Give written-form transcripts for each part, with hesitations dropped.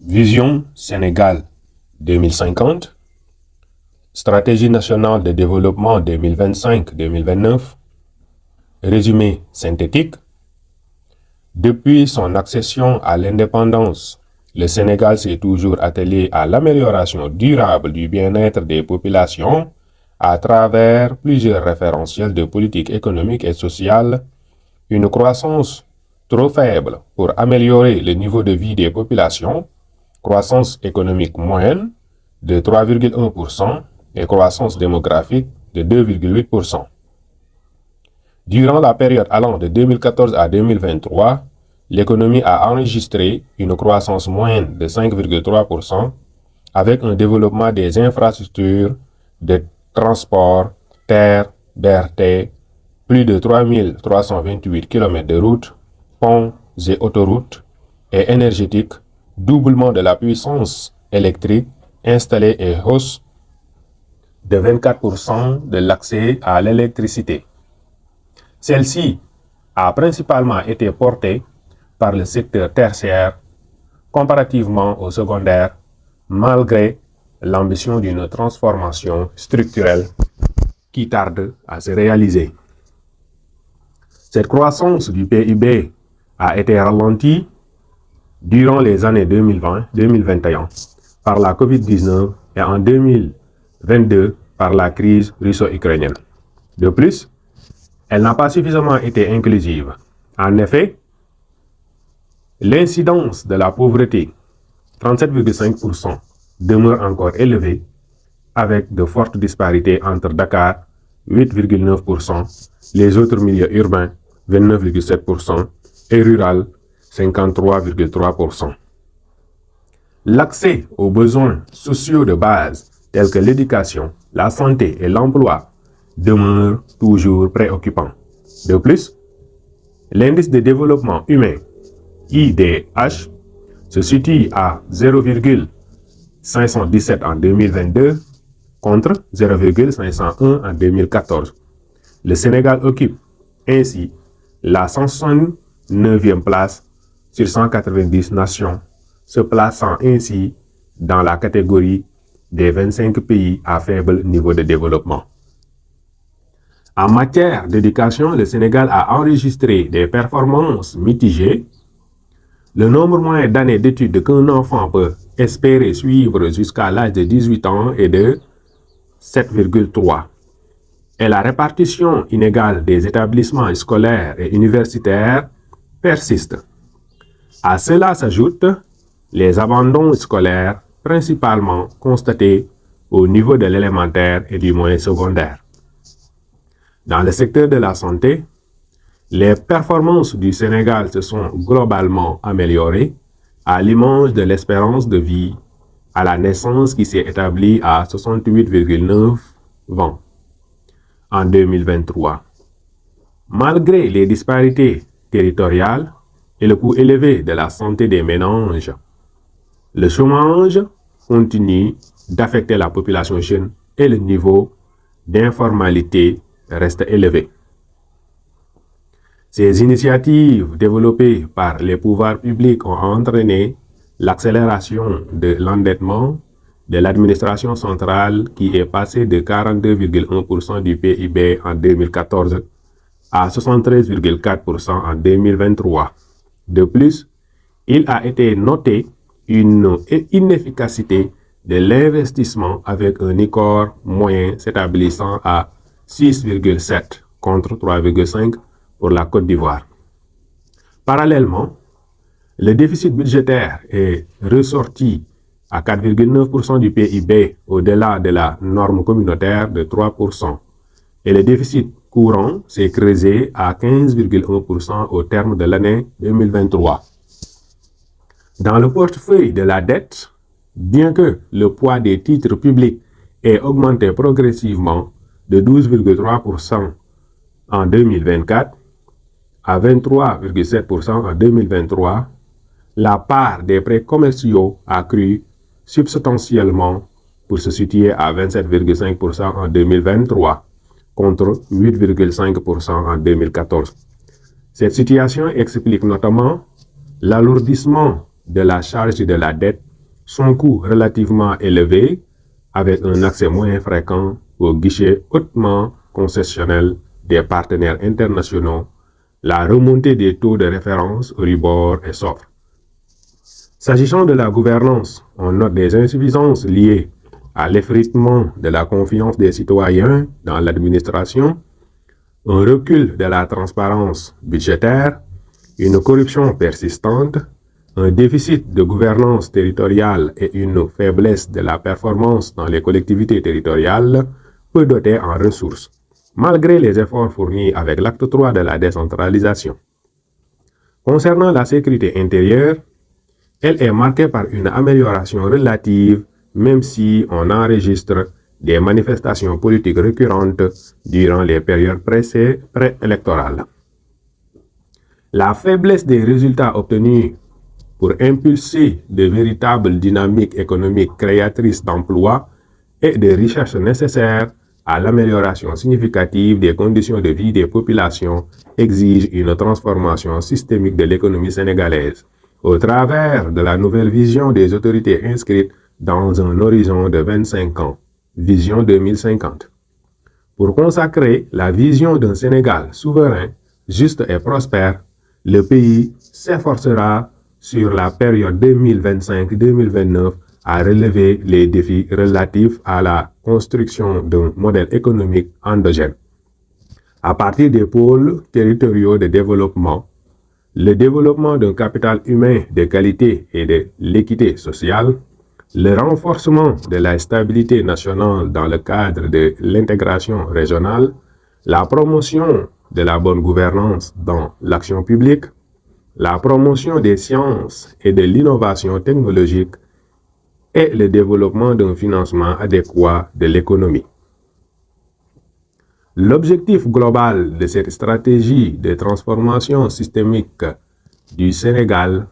Vision Sénégal 2050, Stratégie nationale de développement 2025-2029, résumé synthétique. Depuis son accession à l'indépendance, le Sénégal s'est toujours attelé à l'amélioration durable du bien-être des populations à travers plusieurs référentiels de politique économique et sociale, une croissance trop faible pour améliorer le niveau de vie des populations, croissance économique moyenne de 3,1% et croissance démographique de 2,8%. Durant la période allant de 2014 à 2023, l'économie a enregistré une croissance moyenne de 5,3% avec un développement des infrastructures de transport, terre, BRT, plus de 3328 km de routes, ponts et autoroutes, et énergétique, doublement de la puissance électrique installée et hausse de 24% de l'accès à l'électricité. Celle-ci a principalement été portée par le secteur tertiaire comparativement au secondaire, malgré l'ambition d'une transformation structurelle qui tarde à se réaliser. Cette croissance du PIB a été ralentie durant les années 2020-2021 par la COVID-19 et en 2022 par la crise russo-ukrainienne. De plus, elle n'a pas suffisamment été inclusive. En effet, l'incidence de la pauvreté, 37,5%, demeure encore élevée avec de fortes disparités entre Dakar, 8,9%, les autres milieux urbains, 29,7%, et rural, 53,3%. L'accès aux besoins sociaux de base, tels que l'éducation, la santé et l'emploi, demeure toujours préoccupant. De plus, l'indice de développement humain, IDH, se situe à 0,517 en 2022 contre 0,501 en 2014. Le Sénégal occupe ainsi la 169e place sur 190 nations, se plaçant ainsi dans la catégorie des 25 pays à faible niveau de développement. En matière d'éducation, le Sénégal a enregistré des performances mitigées. Le nombre moyen d'années d'études qu'un enfant peut espérer suivre jusqu'à l'âge de 18 ans est de 7,3. Et la répartition inégale des établissements scolaires et universitaires persiste. À cela s'ajoutent les abandons scolaires, principalement constatés au niveau de l'élémentaire et du moyen secondaire. Dans le secteur de la santé, les performances du Sénégal se sont globalement améliorées à l'image de l'espérance de vie à la naissance qui s'est établie à 68,9 ans en 2023. Malgré les disparités territoriales et le coût élevé de la santé des ménages, le chômage continue d'affecter la population jeune et le niveau d'informalité reste élevé. Ces initiatives développées par les pouvoirs publics ont entraîné l'accélération de l'endettement de l'administration centrale qui est passé de 42,1% du PIB en 2014 à 73,4% en 2023. De plus, il a été noté une inefficacité de l'investissement avec un écart moyen s'établissant à 6,7 contre 3,5 pour la Côte d'Ivoire. Parallèlement, le déficit budgétaire est ressorti à 4,9% du PIB au-delà de la norme communautaire de 3%. Et le déficit courant s'est creusé à 15,1% au terme de l'année 2023. Dans le portefeuille de la dette, bien que le poids des titres publics ait augmenté progressivement de 12,3% en 2024 à 23,7% en 2023, la part des prêts commerciaux a cru substantiellement pour se situer à 27,5% en 2023 contre 8,5% en 2014. Cette situation explique notamment l'alourdissement de la charge de la dette son coût relativement élevé, avec un accès moins fréquent aux guichets hautement concessionnels des partenaires internationaux, la remontée des taux de référence Euribor et SOFR. S'agissant de la gouvernance, on note des insuffisances liées à l'effritement de la confiance des citoyens dans l'administration, un recul de la transparence budgétaire, une corruption persistante, un déficit de gouvernance territoriale et une faiblesse de la performance dans les collectivités territoriales peu dotées en ressources, malgré les efforts fournis avec l'acte 3 de la décentralisation. Concernant la sécurité intérieure, elle est marquée par une amélioration relative, même si on enregistre des manifestations politiques récurrentes durant les périodes préélectorales. La faiblesse des résultats obtenus pour impulser de véritables dynamiques économiques créatrices d'emplois et de richesses nécessaires à l'amélioration significative des conditions de vie des populations exige une transformation systémique de l'économie sénégalaise au travers de la nouvelle vision des autorités inscrites dans un horizon de 25 ans, vision 2050. Pour consacrer la vision d'un Sénégal souverain, juste et prospère, le pays s'efforcera sur la période 2025-2029 à relever les défis relatifs à la construction d'un modèle économique endogène. À partir des pôles territoriaux de développement, le développement d'un capital humain de qualité et de l'équité sociale, le renforcement de la stabilité nationale dans le cadre de l'intégration régionale, la promotion de la bonne gouvernance dans l'action publique, la promotion des sciences et de l'innovation technologique et le développement d'un financement adéquat de l'économie. L'objectif global de cette stratégie de transformation systémique du Sénégal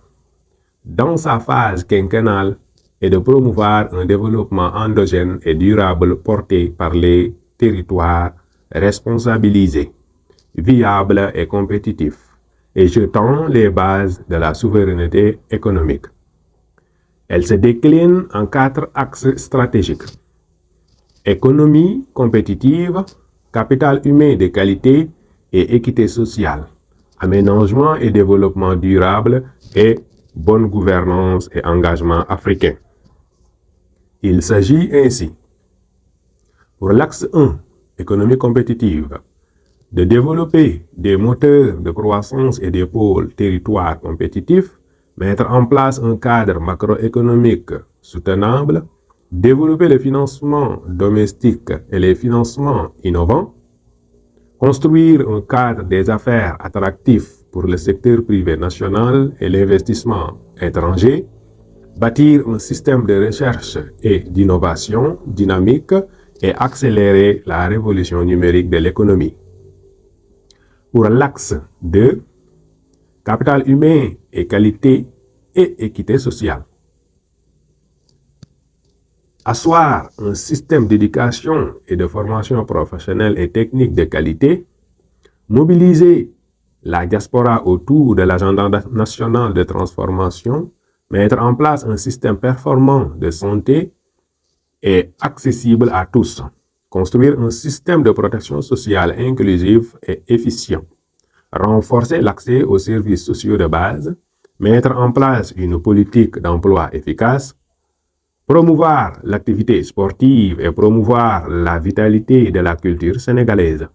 dans sa phase quinquennale est de promouvoir un développement endogène et durable porté par les territoires responsabilisés, viables et compétitifs, et jetant les bases de la souveraineté économique. Elle se décline en 4 axes stratégiques. Économie compétitive, capital humain de qualité et équité sociale, aménagement et développement durable et bonne gouvernance et engagement africain. Il s'agit ainsi, pour l'axe 1, économie compétitive, de développer des moteurs de croissance et des pôles territoires compétitifs, mettre en place un cadre macroéconomique soutenable, développer le financement domestique et les financements innovants, construire un cadre des affaires attractif pour le secteur privé national et l'investissement étranger, bâtir un système de recherche et d'innovation dynamique et accélérer la révolution numérique de l'économie. Pour l'axe 2, capital humain et qualité et équité sociale. Asseoir un système d'éducation et de formation professionnelle et technique de qualité, mobiliser la diaspora autour de l'agenda national de transformation, mettre en place un système performant de santé et accessible à tous, construire un système de protection sociale inclusif et efficient, renforcer l'accès aux services sociaux de base, mettre en place une politique d'emploi efficace, promouvoir l'activité sportive et promouvoir la vitalité de la culture sénégalaise.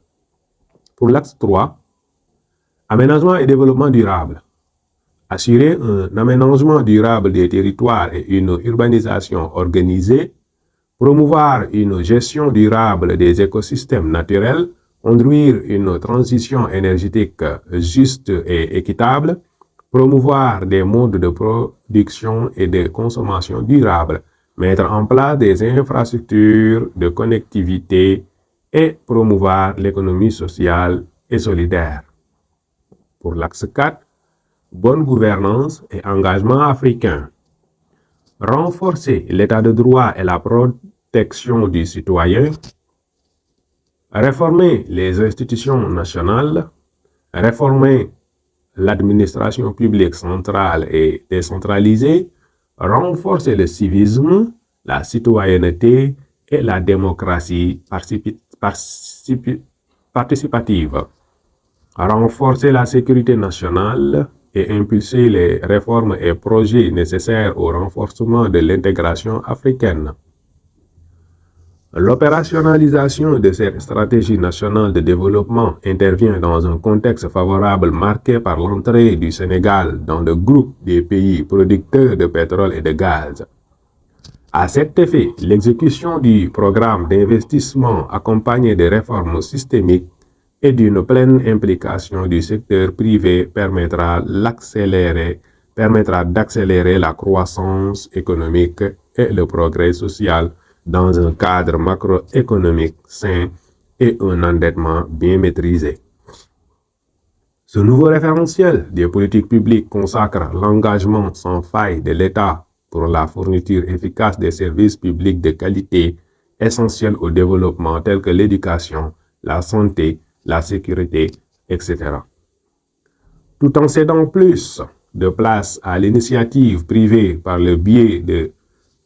Pour l'axe 3, aménagement et développement durable. Assurer un aménagement durable des territoires et une urbanisation organisée, promouvoir une gestion durable des écosystèmes naturels, conduire une transition énergétique juste et équitable, promouvoir des modes de production et de consommation durables, mettre en place des infrastructures de connectivité et promouvoir l'économie sociale et solidaire. Pour l'axe 4, bonne gouvernance et engagement africain. Renforcer l'état de droit et la protection du citoyen, réformer les institutions nationales, réformer l'administration publique centrale et décentralisée, renforcer le civisme, la citoyenneté et la démocratie participative, renforcer la sécurité nationale et impulser les réformes et projets nécessaires au renforcement de l'intégration africaine. L'opérationnalisation de cette stratégie nationale de développement intervient dans un contexte favorable marqué par l'entrée du Sénégal dans le groupe des pays producteurs de pétrole et de gaz. À cet effet, l'exécution du programme d'investissement accompagné de réformes systémiques et d'une pleine implication du secteur privé permettra d'accélérer la croissance économique et le progrès social dans un cadre macroéconomique sain et un endettement bien maîtrisé. Ce nouveau référentiel des politiques publiques consacre l'engagement sans faille de l'État pour la fourniture efficace des services publics de qualité essentiels au développement tels que l'éducation, la santé, la sécurité, etc. Tout en cédant plus de place à l'initiative privée par le biais de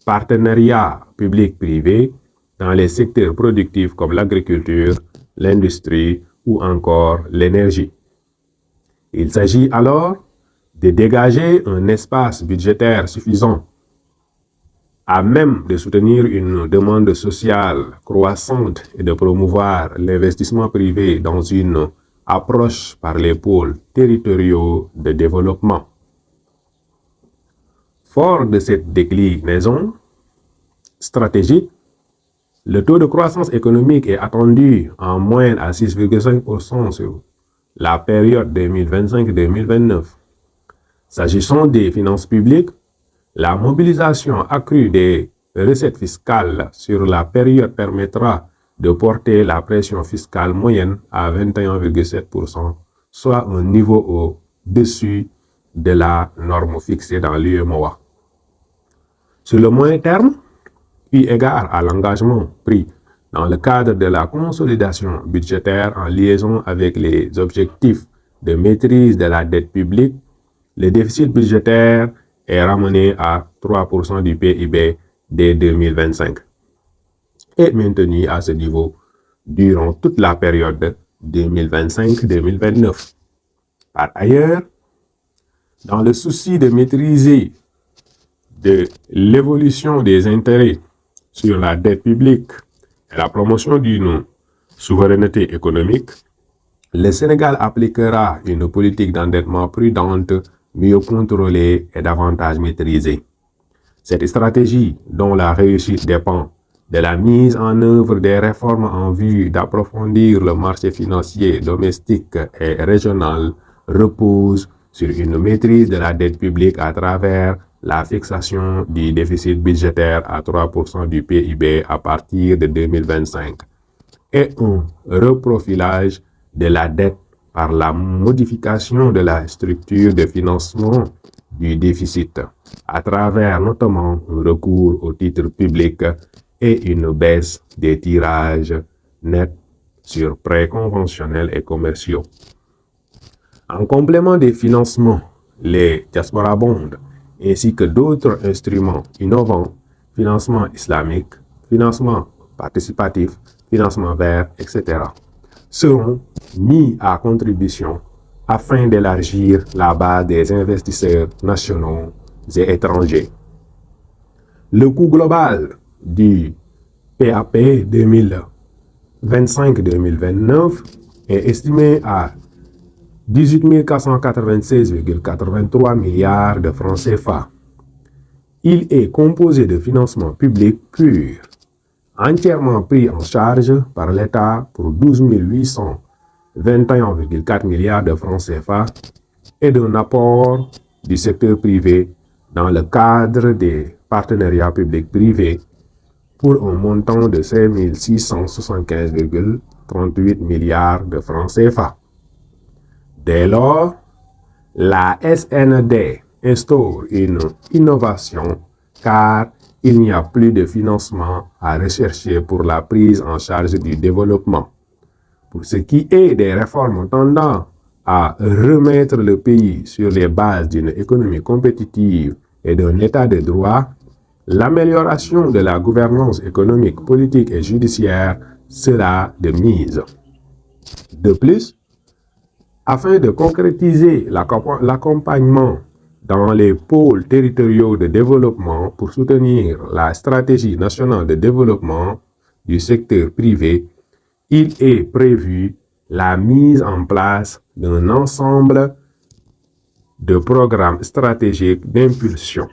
partenariats public-privé dans les secteurs productifs comme l'agriculture, l'industrie ou encore l'énergie. Il s'agit alors de dégager un espace budgétaire suffisant à même de soutenir une demande sociale croissante et de promouvoir l'investissement privé dans une approche par les pôles territoriaux de développement. Fort de cette déclinaison stratégique, le taux de croissance économique est attendu en moyenne à 6,5% sur la période 2025-2029. S'agissant des finances publiques, la mobilisation accrue des recettes fiscales sur la période permettra de porter la pression fiscale moyenne à 21,7%, soit un niveau au-dessus de la norme fixée dans l'UEMOA. Sur le moyen terme, eu égard à l'engagement pris dans le cadre de la consolidation budgétaire en liaison avec les objectifs de maîtrise de la dette publique, le déficit budgétaire est ramené à 3% du PIB dès 2025 et maintenu à ce niveau durant toute la période 2025-2029. Par ailleurs, dans le souci de maîtriser de l'évolution des intérêts sur la dette publique et la promotion d'une souveraineté économique, le Sénégal appliquera une politique d'endettement prudente, mieux contrôlée et davantage maîtrisée. Cette stratégie, dont la réussite dépend de la mise en œuvre des réformes en vue d'approfondir le marché financier domestique et régional, repose sur une maîtrise de la dette publique à travers la fixation du déficit budgétaire à 3% du PIB à partir de 2025 et un reprofilage de la dette par la modification de la structure de financement du déficit à travers notamment un recours aux titres publics et une baisse des tirages nets sur prêts conventionnels et commerciaux. En complément des financements, les diaspora bonds ainsi que d'autres instruments innovants, financement islamique, financement participatif, financement vert, etc., seront mis à contribution afin d'élargir la base des investisseurs nationaux et étrangers. Le coût global du PAP 2025-2029 est estimé à 18 496,83 milliards de francs CFA. Il est composé de financements publics purs, entièrement pris en charge par l'État pour 12 821,4 milliards de francs CFA et d'un apport du secteur privé dans le cadre des partenariats publics-privés pour un montant de 5 675,38 milliards de francs CFA. Dès lors, la SND instaure une innovation car il n'y a plus de financement à rechercher pour la prise en charge du développement. Pour ce qui est des réformes tendant à remettre le pays sur les bases d'une économie compétitive et d'un état de droit, l'amélioration de la gouvernance économique, politique et judiciaire sera de mise. De plus, afin de concrétiser l'accompagnement dans les pôles territoriaux de développement pour soutenir la stratégie nationale de développement du secteur privé, il est prévu la mise en place d'un ensemble de programmes stratégiques d'impulsion